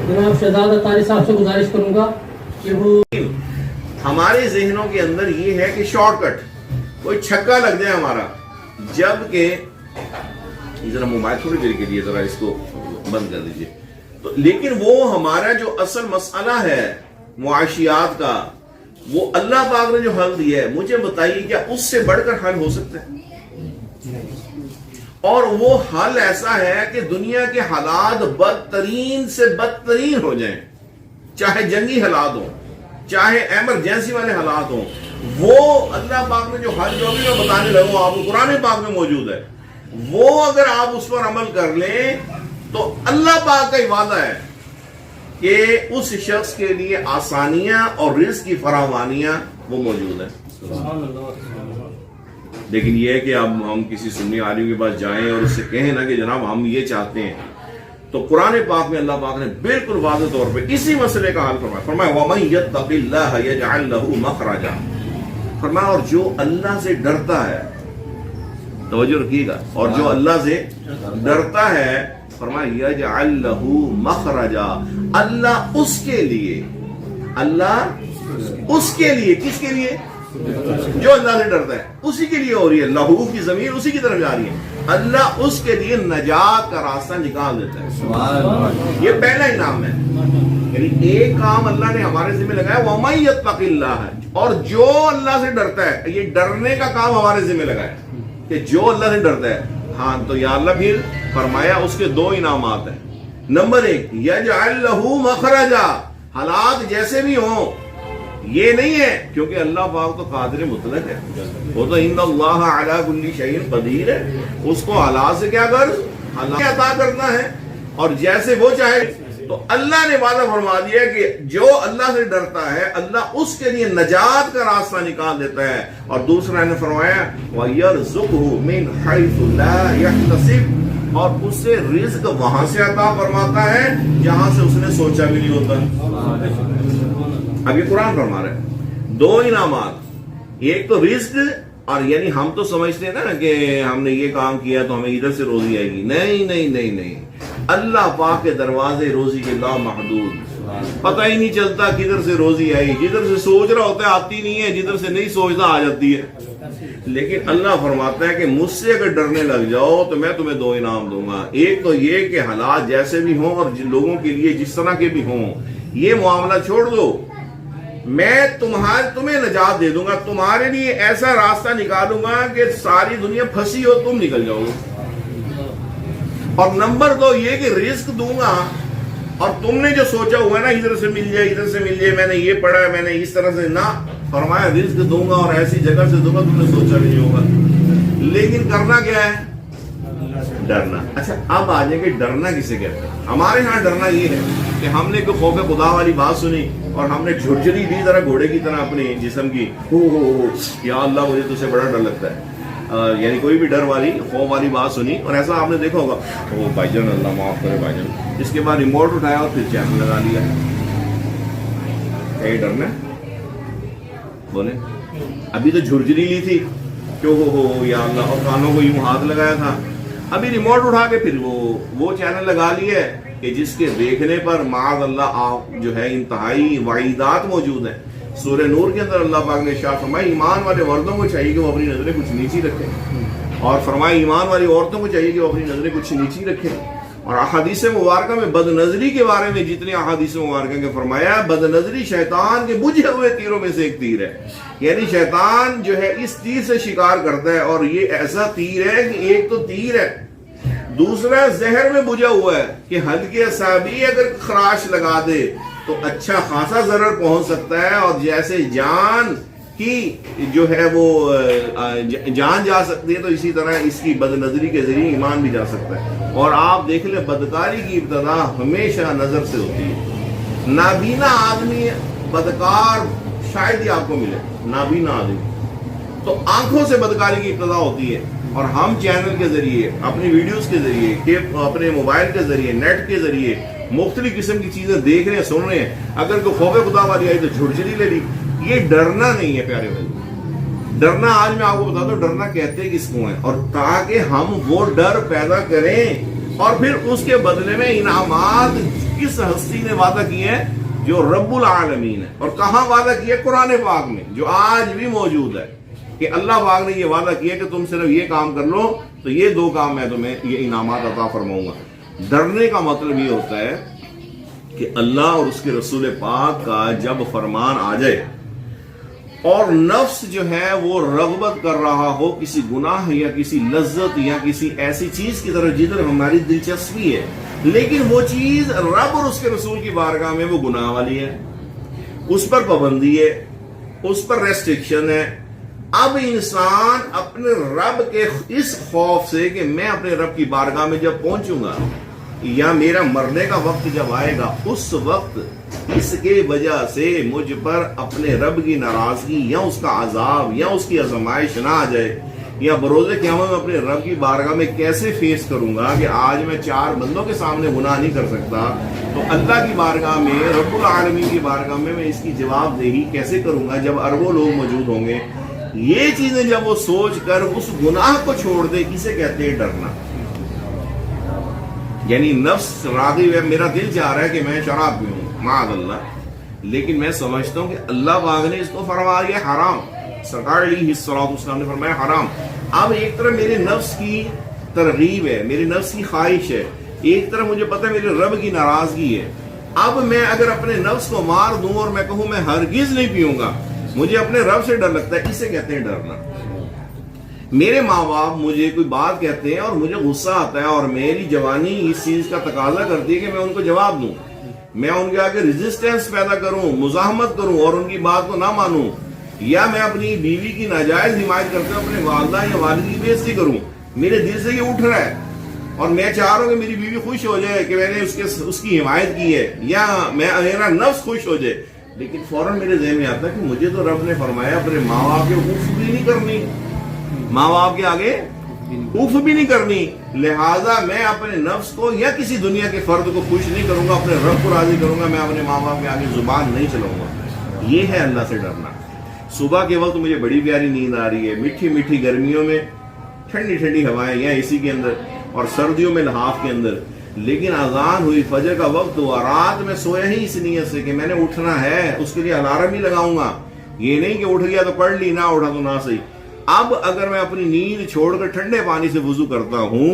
जनाब शहजाद अतारी साहब से गुजारिश करूंगा कि वो हमारे जहनों के अंदर ये है कि शॉर्टकट कोई छक्का लग जाए हमारा, जबकि जरा मोबाइल थोड़ी देर के लिए जरा इसको बंद कर दीजिए तो, लेकिन वो हमारा जो असल मसला है मुआशियात का, वो अल्लाह पाक ने जो हल दिया है, मुझे बताइए क्या उससे बढ़कर हल हो सकता है? और वो हल ऐसा है कि दुनिया के हालात बदतरीन से बदतरीन हो जाएं, चाहे जंगी हालात हो, चाहे इमरजेंसी वाले हालात हो, वो अल्लाह पाक ने जो हल जो भी मैं बताने लगा आपको कुरान पाक में मौजूद है, वो अगर आप उस पर अमल कर लें तो अल्लाह पाक का ही वादा है कि उस शख्स के लिए आसानियां और रिज़्क़ की फरावानियां वो मौजूद है। लेकिन ये है कि अब हम किसी सुन्नी आलिम के पास जाएं और उससे कहें ना कि जनाब हम ये चाहते हैं, तो कुरान पाक में अल्लाह पाक ने बिल्कुल वाज़ेह तौर पे इसी मसले का हल फरमाया वमन यत्तक़िल्लाह यजअल लहू मखरजा, फरमाया और जो अल्लाह से डरता है, तवज्जो रखिएगा, और जो अल्लाह से डरता है फरमाया यजअल लहू मखरजा, अल्लाह उसके लिए, अल्लाह उसके लिए, किसके लिए? जो अल्लाह से डरता है उसी के लिए हो रही है, लहू की जमीन उसी की तरफ जा रही है, अल्लाह उसके लिए नजात का रास्ता निकाल देता है। ये पहला इनाम है, यानी एक काम अल्लाह ने हमारे जिम्मे लगाया वमन यत्तक़िल्लाह, और जो अल्लाह से डरता है, ये डरने का काम हमारे जिम्मे लगाया कि जो अल्लाह से डरता है। हाँ, तो या अल्लाह फिर फरमाया उसके दो इनामात हैं। नंबर एक, यजअल लहू मखरजा, हालात जैसे भी हों, ये नहीं है क्योंकि अल्लाह पाक तो कादिर मुतलक है, वो तो इन्नल्लाह अला कुल्ली शैइन कदीर है, उसको हालात से क्या कर हालात अता करना है और जैसे वो चाहे। तो अल्लाह ने वादा फरमा दिया कि जो अल्लाह से डरता है अल्लाह उसके लिए नजात का रास्ता निकाल देता है। और दूसरा ने फरमाया वयरज़ुक़हु मिन हैसु ला यहतसिब, और उससे रिज़्क़ वहां से अता फरमाता है जहां से उसने सोचा भी नहीं होता। अब ये कुरान फरमा रहा है दो इनामात, एक तो रिज़्क़, और यानी हम तो समझते हैं ना कि हमने ये काम किया तो हमें इधर से रोजी आएगी, नहीं नहीं नहीं नहीं, अल्लाह पाक के दरवाजे रोजी के लामहदूद, पता ही नहीं चलता किधर से रोजी आई, जिधर से सोच रहा होता है आती नहीं है, जिधर से नहीं सोचता आ जाती है। लेकिन अल्लाह फरमाता है कि मुझसे अगर डरने लग जाओ तो मैं तुम्हें दो इनाम दूंगा। एक तो ये कि हालात जैसे भी हों और जिन लोगों के लिए जिस तरह के भी हों, ये मामला छोड़ दो, मैं तुम्हें नजात दे दूंगा, तुम्हारे लिए ऐसा रास्ता निकालूंगा कि सारी दुनिया फंसी हो तुम निकल जाओगे। और नंबर दो ये कि रिस्क दूंगा, और तुमने जो सोचा हुआ है ना इधर से मिल जाए इधर से मिल जाए, मैंने ये पढ़ा है मैंने इस तरह से, ना, फरमाया रिस्क दूंगा और ऐसी जगह से दूंगा तुमने सोचा भी नहीं होगा। लेकिन करना क्या है? डरना। अच्छा, अब आ जाएंगे डरना किसे कहते हैं। हमारे यहाँ डरना ये है कि हमने कोई खौफ खुदा वाली बात सुनी और हमने झुरझुरी दी तरह घोड़े की तरह अपने जिस्म की, हो या अल्लाह मुझे तुझसे बड़ा डर लगता है, यानी कोई भी डर वाली खौफ वाली बात सुनी और ऐसा आपने देखा होगा, ओ भाईजान अल्लाह माफ करे भाईजान, इसके बाद रिमोट उठाया और फिर चैनल लगा लिया। यही डरना बोले, अभी तो झुरझुरी ली थी क्यों हो या अल्लाह, और कानों को यूं हाथ लगाया था, अभी रिमोट उठा के फिर वो चैनल लगा लिया है कि जिसके देखने पर माज़ अल्लाह जो है इंतहाई वाइदात मौजूद है। सूरह नूर के अंदर अल्लाह पाक ने इरशाद फरमाया ईमान वाले मर्दों को चाहिए कि वो अपनी नजरें कुछ नीची रखें, और फरमाया ईमान वाली औरतों को चाहिए कि वो अपनी नजरें कुछ नीची रखें। और अहादीस मुबारका में बदनजरी के बारे में जितने अहादीस मुबारका के फरमाया, बदनजरी शैतान के बुझे हुए तीरों में से एक तीर है, यानी शैतान जो है इस तीर से शिकार करता है, और ये ऐसा तीर है कि एक तो तीर है, दूसरा जहर में बुझा हुआ है कि हल्के असाबी अगर खराश लगा दे तो अच्छा खासा जरर पहुंच सकता है, और जैसे जान की जो है वो जान जा सकती है, तो इसी तरह इसकी बदनजरी के जरिए ईमान भी जा सकता है। और आप देख ले बदकारी की इब्तदा हमेशा नजर से होती है। नाबीना आदमी बदकार शायद ही आपको मिले, नाबीना आदमी, तो आंखों से बदकारी की इब्तदा होती है। और हम चैनल के जरिए, अपनी वीडियोस के जरिए, अपने मोबाइल के जरिए, नेट के जरिए मुख्तलिफ किस्म की चीजें देख रहे हैं, सुन रहे हैं। अगर कोई खौफ खुदा वाली आई तो झुरझुरी ले ली। ये डरना नहीं है प्यारे भाई, डरना आज मैं आपको बता दूं डरना कहते किसको है, और ताकि हम वो डर पैदा करें और फिर उसके बदले में इनामात किस हस्ती ने वादा किया है? जो रब्बुल आलमीन है। और कहां वादा किया? कुरान पाक में, जो आज भी मौजूद है कि अल्लाह पाक ने ये वादा किया कि तुम सिर्फ ये काम कर लो तो ये दो काम मैं तुम्हें ये इनामात अता फरमाऊंगा। डरने का मतलब ये होता है कि अल्लाह और उसके रसूल पाक का जब फरमान आ जाए और नफ्स जो है वो रगबत कर रहा हो किसी गुनाह या किसी लज्जत या किसी ऐसी चीज की तरफ जिधर हमारी दिलचस्पी है, लेकिन वो चीज रब और उसके रसूल की बारगाह में वो गुनाह वाली है, उस पर पाबंदी है, उस पर रेस्ट्रिक्शन है। अब इंसान अपने रब के इस खौफ से कि मैं अपने रब की बारगाह में जब पहुंचूंगा या मेरा मरने का वक्त जब आएगा, उस वक्त इसके वजह से मुझ पर अपने रब की नाराजगी या उसका अजाब या उसकी आजमाइश ना आ जाए, या बरोज़े क़यामत में अपने रब की बारगाह में कैसे फेस करूंगा कि आज मैं चार बंदों के सामने गुनाह नहीं कर सकता, तो अल्लाह की बारगाह में, रब्बुल आलमीन की बारगाह में मैं इसकी जवाबदेही कैसे करूंगा जब अरबों लोग मौजूद होंगे। ये चीजें जब वो सोच कर उस गुनाह को छोड़ दे, किसे कहते हैं डरना। यानी नफ्स राग़िब है, मेरा दिल चाह रहा है कि मैं शराब पीऊं, माअल्लाह, लेकिन मैं समझता हूं कि अल्लाह पाक ने इसको फरमाया हराम, सरकार ने फरमाया हराम। अब एक तरफ मेरे नफ्स की तरगीब है, मेरी नफ्स की ख्वाहिश है, एक तरफ मुझे पता है मेरे रब की नाराजगी है। अब मैं अगर अपने नफ्स को मार दूं और मैं कहूं मैं हरगिज नहीं पीऊंगा, मुझे अपने रब से डर लगता है, इसे कहते हैं डरना। मेरे माँ बाप मुझे कोई बात कहते हैं और मुझे गुस्सा आता है और मेरी जवानी इस चीज का तकाजा करती है कि मैं उनको जवाब दूं, मैं उनके आगे रेजिस्टेंस पैदा करूं, मुजाहमत करूं और उनकी बात को ना मानूं, या मैं अपनी बीवी की नाजायज हिमायत करते हुए अपने वालदा या वालिद की बेइज्जती करूं। मेरे दिल से ये उठ रहा है और मैं चाह रहा हूं कि मेरी बीवी खुश हो जाए कि मैंने उसकी हिमायत की है, या मेरा नफ्स खुश हो जाए, लेकिन फौरन मेरे ज़हन में आता है कि मुझे तो रब ने फरमाया अपने माँ बाप के उफ भी नहीं करनी, माँ बाप के आगे उफ भी नहीं करनी, लिहाजा मैं अपने नफ्स को या किसी दुनिया के फर्द को खुश नहीं करूंगा, अपने रब को राजी करूंगा, मैं अपने माँ बाप के आगे जुबान नहीं चलाऊंगा। ये है अल्लाह से डरना। सुबह के वक्त मुझे बड़ी प्यारी नींद आ रही है, मीठी मीठी गर्मियों में ठंडी ठंडी हवाएं या एसी के अंदर, और सर्दियों में लहाफ के अंदर, लेकिन अजान हुई, फजर का वक्त हुआ, रात में सोया ही इस नीयत से कि मैंने उठना है, उसके लिए अलार्म ही लगाऊंगा, ये नहीं कि उठ गया तो पढ़ ली, ना उठा तो ना सही। अब अगर मैं अपनी नींद छोड़कर ठंडे पानी से वुजू करता हूं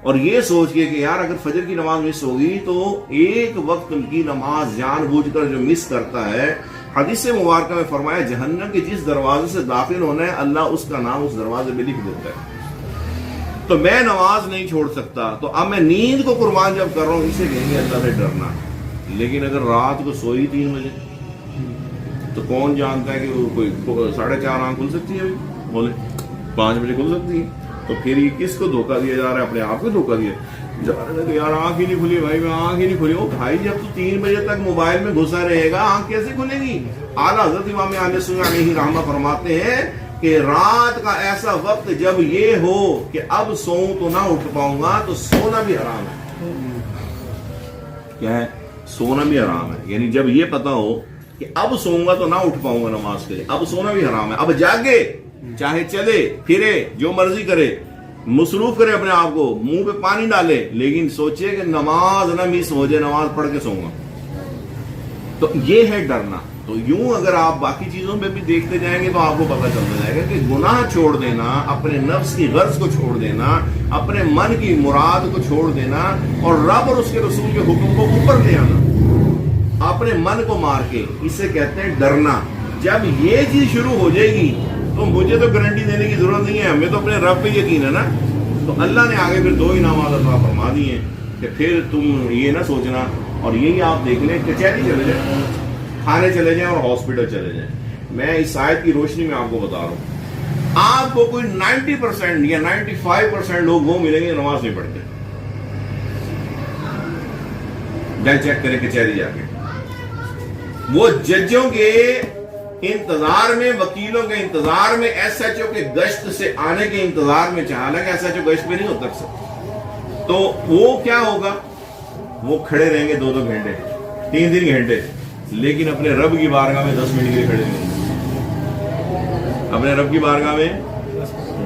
और ये सोच के कि यार अगर फजर की नमाज मिस होगी तो एक वक्त की नमाज जानबूझकर जो मिस करता है, हदीस मुबारक में फरमाया जहन्नम के जिस दरवाजे से दाखिल होना है अल्लाह उसका नाम उस दरवाजे में लिख देता है, तो मैं नमाज नहीं छोड़ सकता। तो अब मैं नींद को कुर्बान जब कर रहा हूं, इसे कहेंगे अल्लाह से डरना। लेकिन अगर रात को सोई 3 बजे तो कौन जानता है कि वो कोई 4:30 आंख खुल सकती है, बोले 5 बजे खुल सकती है, तो फिर ये किसको धोखा दिया जा रहा है? अपने आप को धोखा दिया जा रहा है कि यार आंख ही नहीं खुली भाई, मैं आंख ही नहीं खुली। ओ भाई जब तू 3 बजे तक मोबाइल में घुसा रहेगा आंख कैसे खुलेगी? आला हज़रत इमाम अहले सुन्नत अलैहि रहमा फरमाते हैं कि रात का ऐसा वक्त जब ये हो कि अब सोऊं तो ना उठ पाऊंगा, तो सोना भी हराम है। क्या है? सोना भी हराम है। यानी जब ये पता हो कि अब सोऊंगा तो ना उठ पाऊंगा नमाज के लिए, अब सोना भी हराम है। अब जागे, चाहे चले फिरे, जो मर्जी करे, मसरूफ करे अपने आप को, मुंह पे पानी डाले, लेकिन सोचे कि नमाज ना मिस हो जाए, नमाज पढ़ के सोऊंगा। तो ये है डरना। तो यूं अगर आप बाकी चीजों में भी देखते जाएंगे तो आपको पता चलता जाएगा कि गुनाह छोड़ देना, अपने नफ्स की गर्ज को छोड़ देना, अपने मन की मुराद को छोड़ देना और रब और उसके रसूल के हुक्म को ऊपर ले आना, अपने मन को मार के, इसे कहते हैं डरना। जब ये चीज शुरू हो जाएगी तो मुझे तो गारंटी देने की जरूरत नहीं है, हमें तो अपने रब पे यकीन है ना। तो अल्लाह ने आगे फिर 2 इनामात अता फरमा दिए कि फिर तुम ये ना सोचना, और यही आप देख लें, कचहरी चले जाए, थाने चले जाएं और हॉस्पिटल चले जाएं। मैं इस आयत की रोशनी में आपको बता रहा हूं, आपको कोई 90% या 95% लोग वो मिलेंगे नमाज नहीं पढ़ते। जल चेक करें कचहरी जाके, वो जजों के इंतजार में, वकीलों के इंतजार में, SHO के गश्त से आने के इंतजार में, हालांकि SHO गश्त पे नहीं होता अक्सर, तो वो क्या होगा, वो खड़े रहेंगे 2-2 घंटे, 3-3 घंटे, लेकिन अपने रब की बारगाह में 10 मिनट के लिए खड़े नहीं, अपने रब की बारगाह में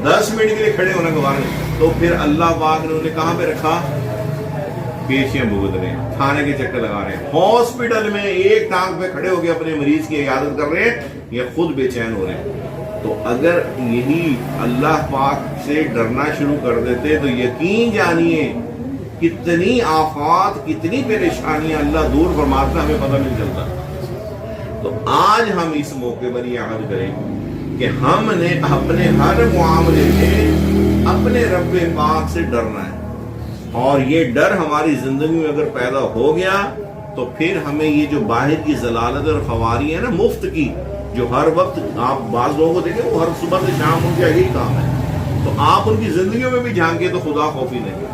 10 मिनट के लिए खड़े होना गवार नहीं। तो फिर अल्लाह पाक ने उन्हें कहां पे रखा? پیشیاں بھگت رہے ہیں, تھانے کے چکر لگا رہے ہیں, ہاسپٹل میں ایک ٹانگ پہ کھڑے ہو کے اپنے مریض کی عیادت کر رہے ہیں, یا خود بے چین ہو رہے ہیں. تو اگر یہی اللہ پاک سے ڈرنا شروع کر دیتے تو یقین جانیے کتنی آفات, کتنی پریشانیاں اللہ دور فرماتا ہمیں پتہ نہیں چلتا. تو آج ہم اس موقع پر یہ عہد کریں کہ ہم نے اپنے ہر معاملے میں اپنے رب پاک سے ڈرنا ہے, اور یہ ڈر ہماری زندگی میں اگر پیدا ہو گیا تو پھر ہمیں یہ جو باہر کی ضلالت اور خواری ہے نا مفت کی, جو ہر وقت آپ بعض لوگوں کو دیکھیں وہ ہر صبح سے شام ان کا یہی کام ہے, تو آپ ان کی زندگیوں میں بھی جھانکیں تو خدا خوفی نہیں,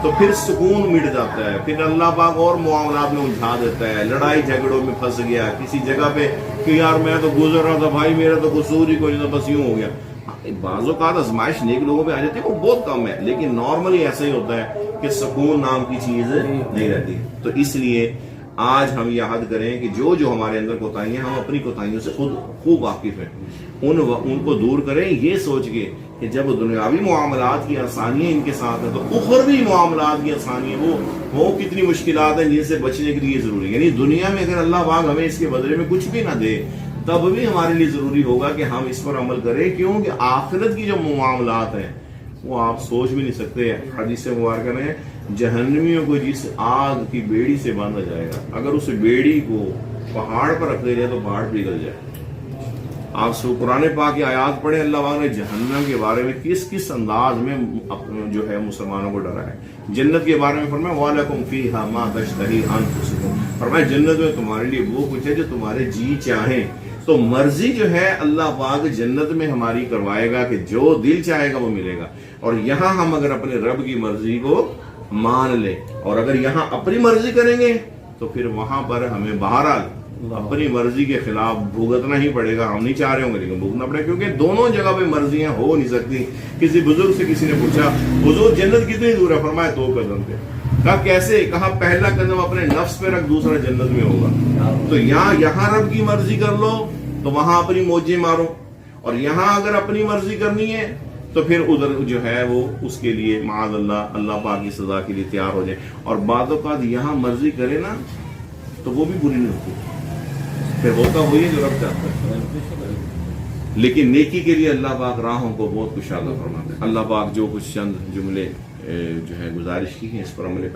تو پھر سکون مٹ جاتا ہے. پھر اللہ پاک اور معاملات میں الجھا دیتا ہے, لڑائی جھگڑوں میں پھنس گیا کسی جگہ پہ کہ یار میں تو گزر رہا تھا بھائی, میرا تو قصور ہی کوئی نہیں, بس یوں ہو گیا. بعض اوقات آزمائش نیک لوگوں پہ آ جاتی ہے, وہ بہت کم ہے, لیکن نارملی ایسا ہی ہوتا ہے کہ سکون نام کی چیز نہیں رہتی. تو اس لیے آج ہم یہ عہد کریں کہ جو جو ہمارے اندر کوتاہیاں ہیں ہم اپنی کوتاہیوں سے خود خوب واقف ہیں, ان کو دور کریں یہ سوچ کے کہ جب دنیاوی معاملات کی آسانیاں ان کے ساتھ ہیں تو اخروی معاملات کی آسانیاں وہ کتنی مشکلات ہیں جن سے بچنے کے لیے ضروری ہے. یعنی دنیا میں اگر اللہ پاک ہمیں اس کے بدلے میں کچھ بھی نہ دے تب بھی ہمارے لیے ضروری ہوگا کہ ہم اس پر عمل کریں, کیونکہ آخرت کی جو معاملات ہیں وہ آپ سوچ بھی نہیں سکتے. حدیث مبارکہ میں جہنمیوں کو جس آگ کی بیڑی سے باندھا جائے گا, اگر اس بیڑی کو پہاڑ پر رکھ دیا جائے تو پہاڑ پگھل جائے. آپ سو قرآن پاک کی آیات پڑھیں, اللہ پاک نے جہنم کے بارے میں کس انداز میں جو ہے مسلمانوں کو ڈرا ہے. جنت کے بارے میں فرمایا وَلَكُمْ فِيهَا مَا تَشْتَهِي أَنفُسُكُمْ, فرمایا جنت میں تمہارے لیے وہ کچھ ہے جو تمہارے جی چاہیں. تو مرضی جو ہے اللہ پاک جنت میں ہماری کروائے گا کہ جو دل چاہے گا وہ ملے گا. اور یہاں ہم اگر اپنے رب کی مرضی کو مان لیں اور اگر یہاں اپنی مرضی کریں گے تو پھر وہاں پر ہمیں بہرحال اپنی مرضی کے خلاف بھگتنا ہی پڑے گا. ہم نہیں چاہ رہے ہوں گے لیکن بھگتنا پڑے گا, کیونکہ دونوں جگہ پہ مرضیاں ہو نہیں سکتی. کسی بزرگ سے کسی نے پوچھا حضور جنت کتنی دور ہے, فرمایا 2 قدم پہ. کہا کیسے, کہا پہلا قدم اپنے نفس پہ رکھ, دوسرا جنت میں ہوگا. تو یہاں رب کی مرضی کر لو تو وہاں اپنی موجیں مارو, اور یہاں اگر اپنی مرضی کرنی ہے تو پھر ادھر جو ہے وہ اس کے لیے معاذ اللہ پاک کی سزا کے لیے تیار ہو جائے. اور بعض اوقات یہاں مرضی کرے نا تو وہ بھی بری نہیں ہوتی, پھر ہوتا وہی ہے جو رب چاہتا ہے. لیکن نیکی کے لیے اللہ پاک راہوں کو بہت کشادہ فرماتا ہے. اللہ پاک جو کچھ چند جملے جو ہے گزارش کی ہیں اس پر عمل